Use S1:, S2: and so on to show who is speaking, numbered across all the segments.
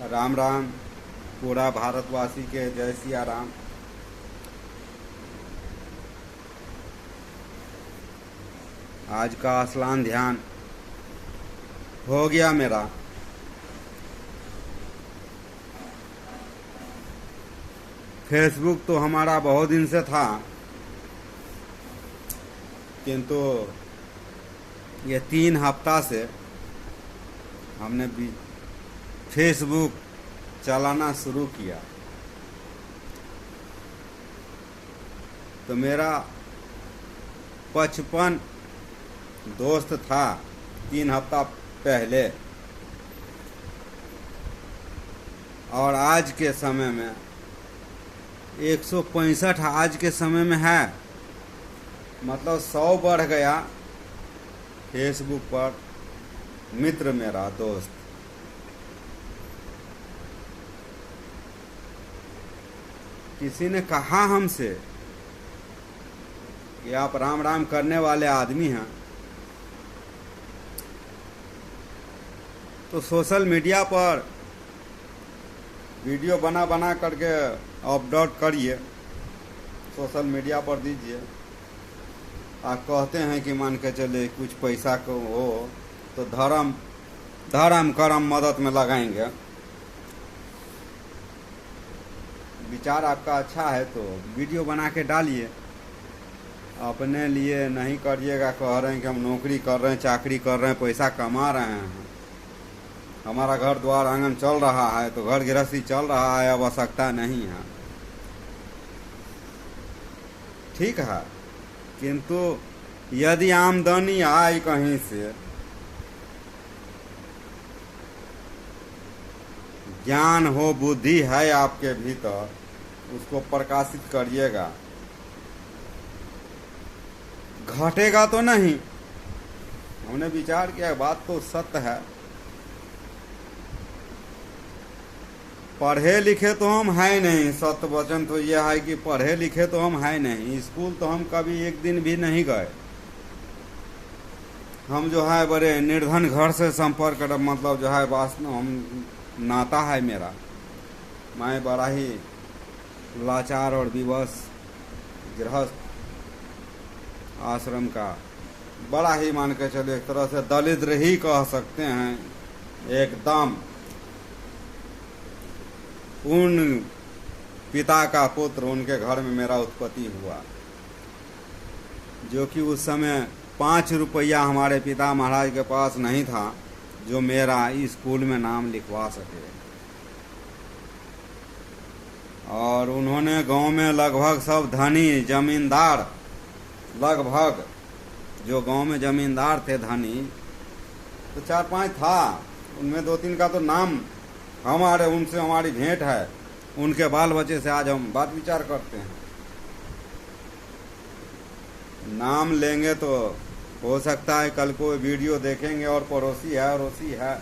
S1: राम राम। पूरा भारतवासी के जय सिया राम। आज का स्नान ध्यान हो गया मेरा। फेसबुक तो हमारा बहुत दिन से था, किंतु ये 3 हफ्ता से हमने भी फेसबुक चलाना शुरू किया। तो मेरा 55 दोस्त था 3 हफ्ता पहले, और आज के समय में 165 आज के समय में है। मतलब 100 बढ़ गया फेसबुक पर मित्र, मेरा दोस्त। किसी ने कहा हमसे कि आप राम राम करने वाले आदमी हैं, तो सोशल मीडिया पर वीडियो बना बना करके अपलोड करिए, सोशल मीडिया पर दीजिए। आप कहते हैं कि मान के चले कुछ पैसा को हो तो धर्म कर्म मदद में लगाएंगे। विचार आपका अच्छा है तो वीडियो बना के डालिए। अपने लिए नहीं करिएगा कह रहे हैं कि हम नौकरी कर रहे हैं, चाकरी कर रहे हैं, पैसा कमा रहे हैं, हमारा घर द्वार आंगन चल रहा है, तो घर गृहस्थी चल रहा है, आवश्यकता नहीं है। ठीक है, किंतु यदि आमदनी आए कहीं से, ज्ञान हो, बुद्धि है आपके भीतर, उसको प्रकाशित करिएगा। घटेगा तो नहीं। हमने विचार किया, बात तो सत्य है। पढ़े लिखे तो हम है नहीं, सत्य वचन तो यह है कि पढ़े लिखे तो हम है नहीं। स्कूल तो हम कभी एक दिन भी नहीं गए। हम जो है बड़े निर्धन घर से संपर्क, मतलब जो है वास्तव हम नाता है मेरा। मैं बड़ा ही लाचार और विवश गृहस्थ आश्रम का, बड़ा ही मान के चले एक तरह से दलिद्र ही कह सकते हैं एकदम। उन पिता का पुत्र, उनके घर में मेरा उत्पत्ति हुआ, जो कि उस समय 5 रुपया हमारे पिता महाराज के पास नहीं था जो मेरा स्कूल में नाम लिखवा सके। और उन्होंने गांव में लगभग सब धनी जमींदार, लगभग जो गांव में जमींदार थे धनी, तो 4-5 था, उनमें 2-3 का तो नाम हमारे, उनसे हमारी भेंट है। उनके बाल बच्चे से आज हम बात विचार करते हैं। नाम लेंगे तो हो सकता है कल को वीडियो देखेंगे और पड़ोसी है अड़ोसी है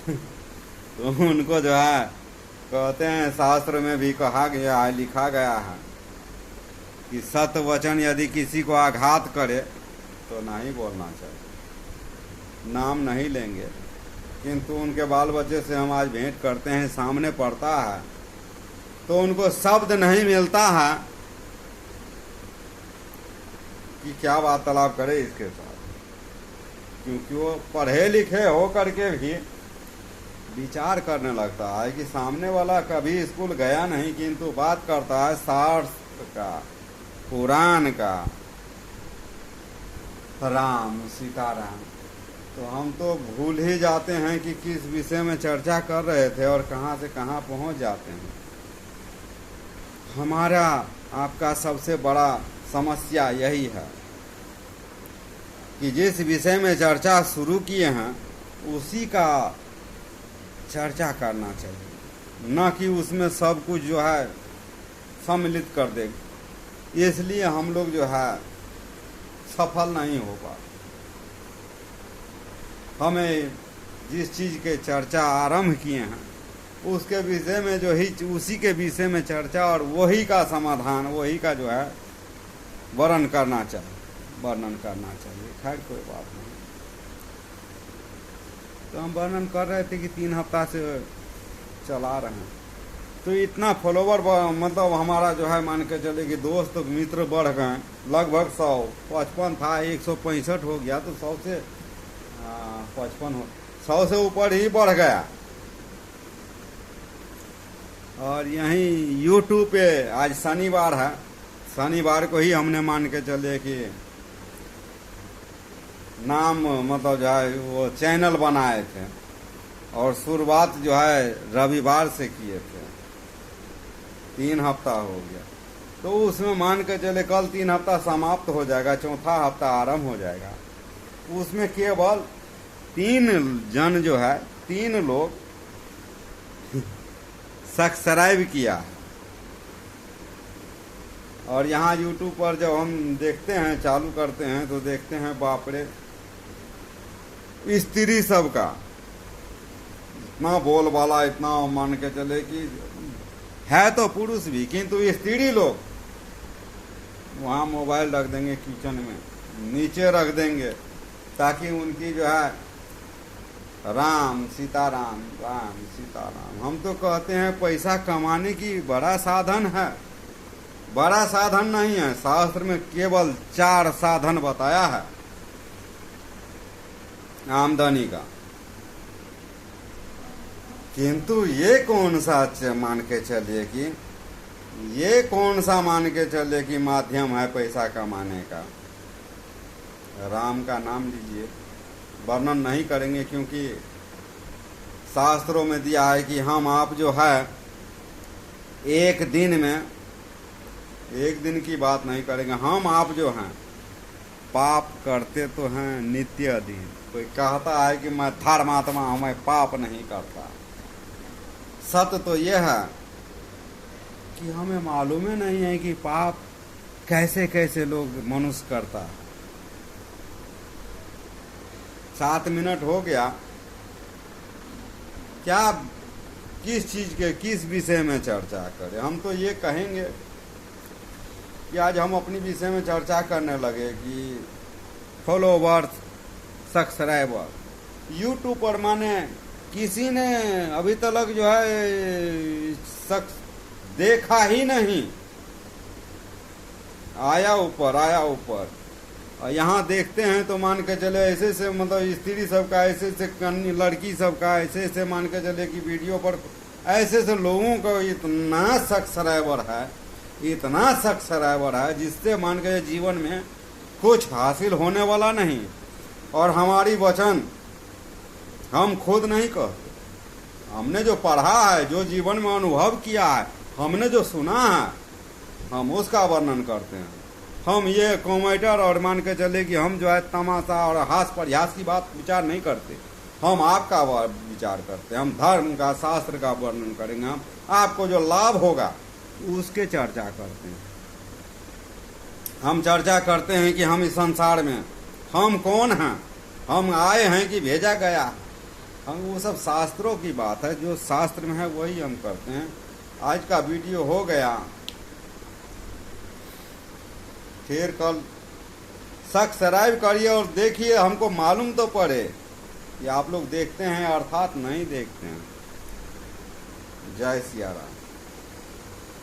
S1: तो उनको जो है कहते हैं, शास्त्र में भी कहा गया है, लिखा गया है कि सत्य वचन यदि किसी को आघात करे तो नहीं बोलना चाहिए, नाम नहीं लेंगे। किंतु उनके बाल बच्चे से हम आज भेंट करते हैं, सामने पड़ता है तो उनको शब्द नहीं मिलता है कि क्या वार्तालाप करे इसके साथ, क्योंकि वो पढ़े लिखे हो करके भी विचार करने लगता है कि सामने वाला कभी स्कूल गया नहीं, किंतु बात करता है शास्त्र का, पुराण का, राम सीताराम। तो हम तो भूल ही जाते हैं कि किस विषय में चर्चा कर रहे थे और कहां से कहां पहुंच जाते हैं। हमारा आपका सबसे बड़ा समस्या यही है कि जिस विषय में चर्चा शुरू किए हैं उसी का चर्चा करना चाहिए, न कि उसमें सब कुछ जो है सम्मिलित कर दे। इसलिए हम लोग जो है सफल नहीं हो पाते। हमें जिस चीज़ के चर्चा आरंभ किए हैं उसके विषय में जो ही, उसी के विषय में चर्चा और वही का समाधान, वही का जो है वर्णन करना चाहिए। खैर कोई बात नहीं। तो हम वर्णन कर रहे थे कि 3 हफ्ता से चला रहे हैं। तो इतना फॉलोवर मतलब हमारा जो है मान के चले कि दोस्त मित्र बढ़ गए, लगभग 155 था, 165 हो गया, तो 100 से 55 हो 100 से ऊपर ही बढ़ गया। और यहीं यूट्यूब पे आज शनिवार है, शनिवार को ही हमने मान के चले कि नाम मतलब जो है वो चैनल बनाए थे, और शुरुआत जो है रविवार से किए थे। 3 हफ्ता हो गया, तो उसमें मान के चले कल 3 हफ्ता समाप्त हो जाएगा, चौथा हफ्ता आरंभ हो जाएगा। उसमें केवल 3 जन जो है, 3 लोग सब्सक्राइब किया है। और यहाँ यूट्यूब पर जब हम देखते हैं, चालू करते हैं, तो देखते हैं बाप रे, स्त्री सबका इतना बोलबाला, इतना मान के चले कि है तो पुरुष भी, किंतु स्त्री लोग वहाँ मोबाइल रख देंगे किचन में, नीचे रख देंगे, ताकि उनकी जो है राम सीताराम, राम सीताराम। हम तो कहते हैं पैसा कमाने की बड़ा साधन है, बड़ा साधन नहीं है। शास्त्र में केवल 4 साधन बताया है आमदनी का, किंतु ये कौन सा मान के चलिए कि ये कौन सा मान के चले कि माध्यम है पैसा कमाने का। राम का नाम लीजिए, वर्णन नहीं करेंगे क्योंकि शास्त्रों में दिया है कि हम आप जो है एक दिन में, एक दिन की बात नहीं करेंगे, हम आप जो हैं पाप करते तो हैं नित्य दिन। कोई कहता है कि मैं धर्मात्मा हूं, मैं पाप नहीं करता। सत्य तो यह है कि हमें मालूम ही नहीं है कि पाप कैसे कैसे लोग मनुष्य करता है। 7 मिनट हो गया, क्या किस चीज के किस विषय में चर्चा करें। हम तो ये कहेंगे कि आज हम अपनी विषय में चर्चा करने लगे कि फॉलोवर्स, सब्सक्राइबर, यूट्यूब पर माने किसी ने अभी तक जो है देखा ही नहीं, आया ऊपर, आया ऊपर। और यहाँ देखते हैं तो मान के चले ऐसे से मतलब स्त्री सबका, ऐसे से लड़की सबका, ऐसे से मान के चले कि वीडियो पर ऐसे से लोगों का इतना सब्सक्राइबर है, इतना सब्सक्राइबर है, जिससे मान के जीवन में कुछ हासिल होने वाला नहीं। और हमारी वचन हम खुद नहीं कहते, हमने जो पढ़ा है, जो जीवन में अनुभव किया है, हमने जो सुना है, हम उसका वर्णन करते हैं। हम ये कॉमेंटर और मान के चले कि हम जो है तमाशा और हास परिहास की बात विचार नहीं करते, हम आपका विचार करते हैं। हम धर्म का, शास्त्र का वर्णन करेंगे, हम आपको जो लाभ होगा उसके चर्चा करते हैं। हम चर्चा करते हैं कि हम इस संसार में हम कौन हैं, हम आए हैं कि भेजा गया। हम वो सब शास्त्रों की बात है, जो शास्त्र में है वही हम करते हैं। आज का वीडियो हो गया, फिर कल सब्सक्राइब करिए और देखिए, हमको मालूम तो पड़े कि आप लोग देखते हैं अर्थात नहीं देखते हैं। जय सिया राम।